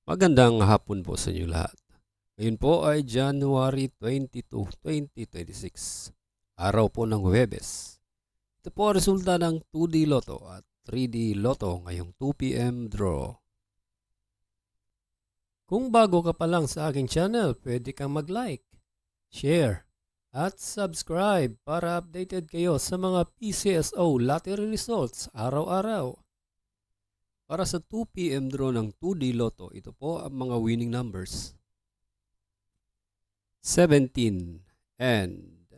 Magandang hapon po sa inyo lahat. Ngayon po ay January 22, 2026. Araw po ng Huwebes. Ito po ang resulta ng 2D Lotto at 3D Lotto ngayong 2 p.m. draw. Kung bago ka pa lang sa aking channel, pwede kang mag-like, share, at subscribe para updated kayo sa mga PCSO lottery results araw-araw. Para sa 2 p.m. draw ng 2D Lotto, ito po ang mga winning numbers. 17 and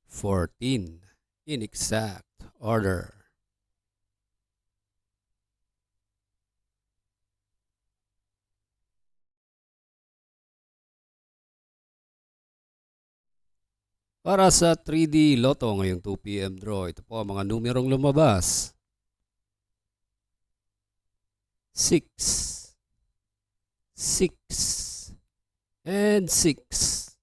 14 in exact order. Para sa 3D Lotto ngayong 2 p.m. draw, ito po ang mga numerong lumabas. 6, 6, and 6.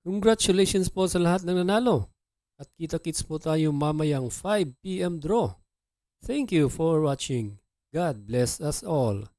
Congratulations po sa lahat ng nanalo. At kita-kits po tayo mamayang 5 p.m. draw. Thank you for watching. God bless us all.